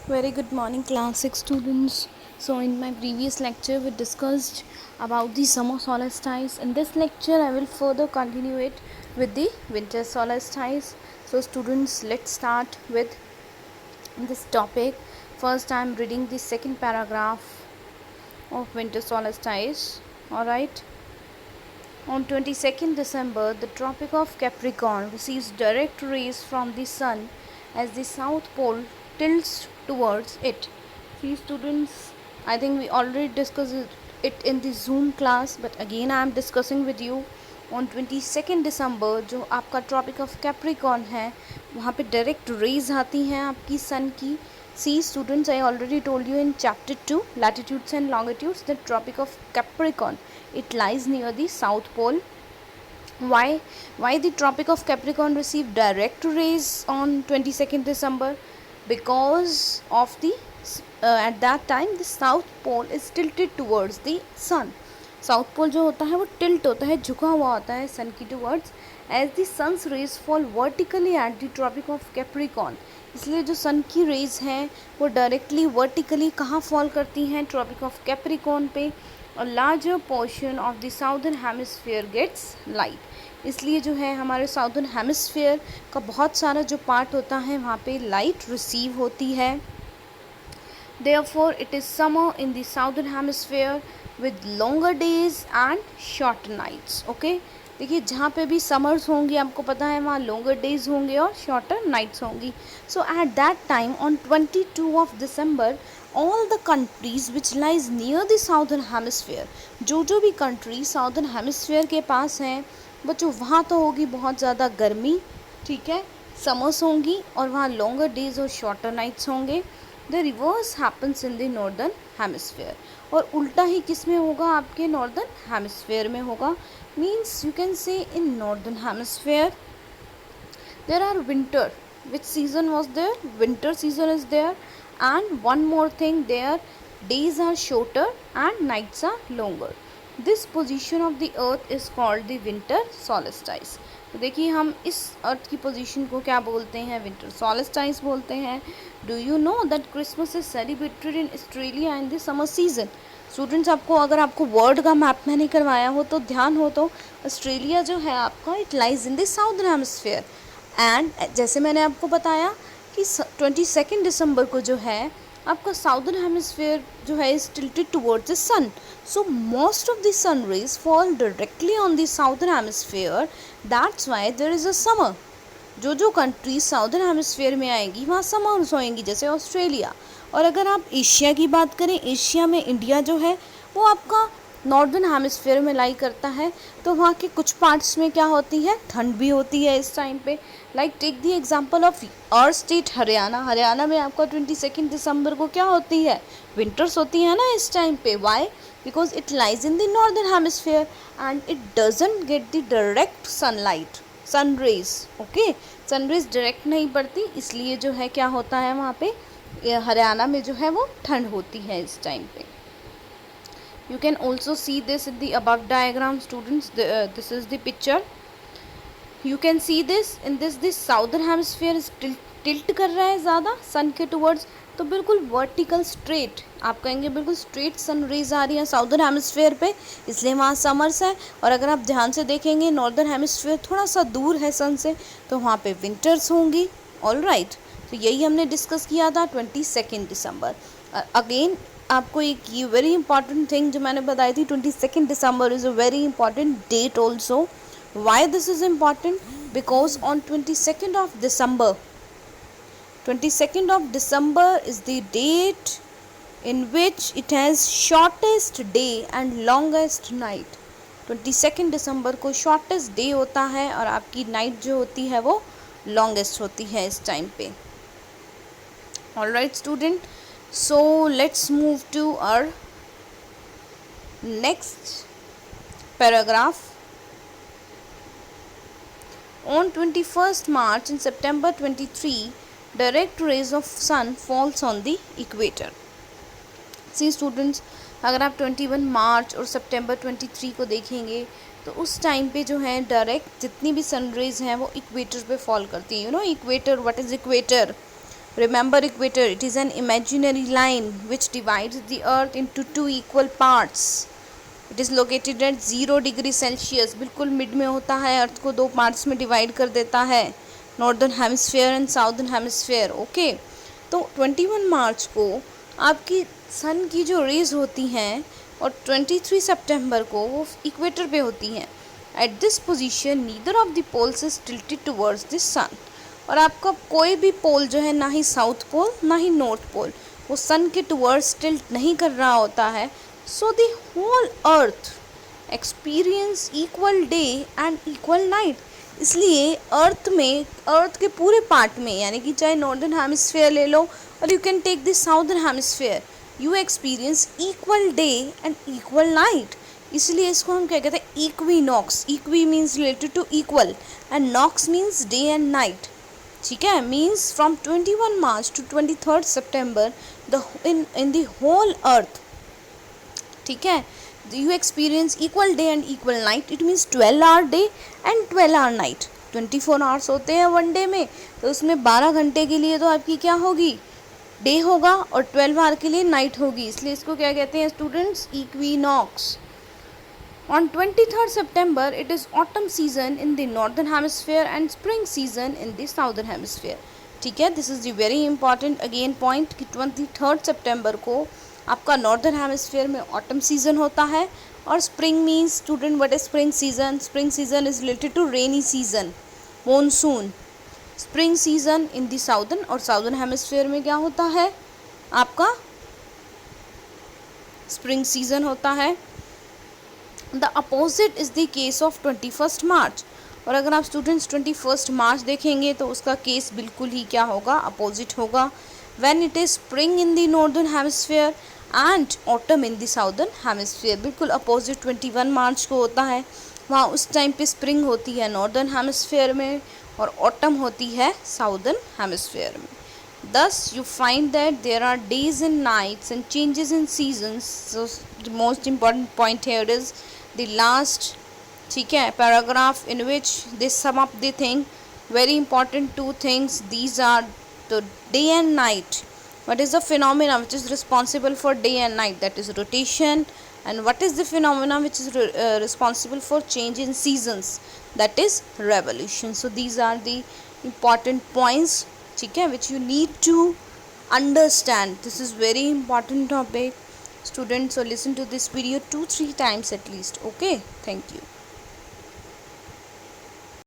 Very good morning, class 6 students. So, in my previous lecture, we discussed about the summer solstice. In this lecture, I will further continue it with the winter solstice. So, students, let's start with this topic. First, I am reading the second paragraph of winter solstice. Alright. On 22nd December, the Tropic of Capricorn receives direct rays from the sun as the South Pole tilts towards it. See students, I think we already discussed it in the Zoom class, but again I am discussing with you. On 22nd December जो आपका tropic of Capricorn है वहाँ पे direct rays आती हैं आपकी सन की. See students, I already told you in chapter 2 latitudes and longitudes the tropic of Capricorn, it lies near the south pole. Why the tropic of Capricorn received direct rays on 22nd December? Because of the at that time the south pole is tilted towards the sun. South pole जो होता है वो tilt होता है, झुका हुआ होता है सन की towards, as the sun's rays fall vertically at the tropic of Capricorn. इसलिए जो सन की रेज हैं वो डायरेक्टली वर्टिकली कहाँ फॉल करती हैं? ट्रॉपिक ऑफ कैप्रिकॉर्न पे. A larger portion of the southern hemisphere gets light. इसलिए जो है हमारे साउदर्न हेमिस्फीयर का बहुत सारा जो पार्ट होता है वहाँ पे लाइट रिसीव होती है. Therefore, it is summer in the southern hemisphere with longer days and shorter nights. Okay, देखिए जहाँ पे भी समर्स होंगी आपको पता है वहाँ longer days होंगे और shorter nights होंगी. So at that time on 22 of December, all the countries which lies near the southern hemisphere, जो भी country southern hemisphere के पास हैं बच्चों वहाँ तो होगी बहुत ज़्यादा गर्मी, ठीक है, समर्स होंगी और वहाँ longer days और shorter nights होंगे. The reverse happens in the northern hemisphere. और उल्टा ही किस में होगा? आपके नॉर्दर्न हेमिस्फेयर में होगा. Means you can say in northern hemisphere there are winter. Which season was there? Winter season is there. And one more thing, their days are shorter and nights are longer. This position of the earth is called the winter solstice. तो देखिए हम इस अर्थ की position को क्या बोलते हैं? Winter solstice बोलते हैं. Do you know that Christmas is celebrated in Australia in the summer season? Students, अगर आपको वर्ल्ड का मैप मैंने करवाया हो तो ध्यान हो तो ऑस्ट्रेलिया जो है आपका it lies in the southern hemisphere. And जैसे मैंने आपको बताया कि 22 दिसंबर को जो है आपका साउदर्न हेमिस्फीयर जो है is tilted towards the sun. So most of the sun rays fall directly on the southern hemisphere. That's why there is a summer. जो कंट्रीज साउदर्न हेमिस्फीयर में आएंगी वहाँ समर्स होएंगी, जैसे ऑस्ट्रेलिया. और अगर आप एशिया की बात करें, एशिया में इंडिया जो है वो आपका नॉर्दर्न हेमिस्फीयर में लाई करता है. तो वहाँ के कुछ पार्ट्स में क्या होती है? ठंड भी होती है इस टाइम पे. Like take the example of our state Haryana. Haryana में आपका 22 दिसंबर को क्या होती है? विंटर्स होती है ना इस टाइम पे. Y? Because it lies in the northern hemisphere and it doesn't get the direct sunlight, sun rays. Okay, sun rays direct नहीं पड़ती, इसलिए जो है क्या होता है वहाँ पे हरियाणा में जो है वो ठंड होती है इस टाइम पे. You can also see this in the above diagram students. This is the picture. You can see this in this southern hemisphere is tilt कर रहा है ज़्यादा सन के टूवर्ड्स. तो बिल्कुल वर्टिकल स्ट्रेट, आप कहेंगे बिल्कुल स्ट्रेट सन रेज आ रही है साउदर्न हेमिस्फीयर पे, इसलिए वहाँ समर्स है. और अगर आप ध्यान से देखेंगे नॉर्दर्न हेमिस्फीयर थोड़ा सा दूर है सन से, तो वहाँ पे विंटर्स होंगी. ऑल राइट, तो यही हमने डिस्कस किया था 22 दिसंबर. अगेन आपको एक ये वेरी इंपॉर्टेंट थिंग जो मैंने बताई थी, 22 December is a very important date also. Why this is important? Because on 22 of December, 22nd of December is the date in which it has shortest day and longest night. 22 दिसंबर को shortest day होता है और आपकी night जो होती है वो longest होती है इस time पे. Alright student, so let's move to our next paragraph. On 21st March and September 23, direct rays of sun falls on the equator. See students, अगर आप 21 मार्च और सितंबर 23 को देखेंगे तो उस टाइम पे जो है डायरेक्ट जितनी भी सन रेज हैं वो इक्वेटर पे फॉल करती हैं. You know equator, what is equator? Remember equator, it is an imaginary line which divides the earth into two equal parts. It is located at 0 degree Celsius, बिल्कुल mid में होता है, अर्थ को दो पार्ट्स में डिवाइड कर देता है, northern hemisphere and southern hemisphere. Okay, तो 21 मार्च को आपकी सन की जो रेज होती हैं और 23 सितंबर को वो इक्वेटर पे होती हैं. At this position neither of the poles is tilted towards the sun. और आपका कोई भी पोल जो है, ना ही साउथ पोल ना ही नॉर्थ पोल, वो सन के टुवर्ड्स टिल्ट नहीं कर रहा होता है. So the whole earth experience equal day and equal night. इसलिए अर्थ के पूरे पार्ट में, यानी कि चाहे नॉर्दर्न हेमिस्फेयर ले लो और you can take the southern hemisphere, you experience equal day and equal night. इसलिए इसको हम क्या कहते हैं, equinox. Equi means related to equal and nox means day and night. ठीक है, means from 21 March to 23 September in the whole earth. ठीक है, you experience equal day and equal night. it means 12-hour day and 12-hour night. 24 hours होते हैं one day में, तो उसमें 12 घंटे के लिए तो आपकी क्या होगी, डे होगा, और 12 आवर के लिए नाइट होगी. इसलिए इसको क्या कहते हैं students, equinox. On 23rd September, it is autumn season in the northern hemisphere and spring season in the southern hemisphere. ठीक है, this is the very important again point कि 23rd सितंबर को आपका नॉर्दर्न हेमिस्फीयर में ऑटम सीजन होता है. और spring means student, what is spring season? Spring season is related to rainy season, monsoon. Spring season in the southern, और southern hemisphere में क्या होता है आपका, स्प्रिंग सीजन होता है. The opposite is the case of 21 March. और अगर आप स्टूडेंट्स 21 मार्च देखेंगे तो उसका केस बिल्कुल ही क्या होगा, अपोजिट होगा. When it is spring in the northern hemisphere and autumn in the southern hemisphere. बिल्कुल अपोजिट 21 मार्च को होता है. वहाँ उस टाइम पे स्प्रिंग होती है नॉर्दर्न हेमिस्फीयर में और ऑटम होती है साउदर्न हेमिस्फीयर में. Thus you find that there are days and nights and changes in seasons. So the most important point here is the last, ठीक है, paragraph in which they sum up the thing. Very important two things. These are the day and night. What is the phenomena which is responsible for day and night? That is rotation. And what is the phenomena which is responsible for change in seasons? That is revolution. So these are the important points, ठीक है, which you need to understand. This is very important topic, students. So listen to this video 2-3 times at least. Okay, thank you.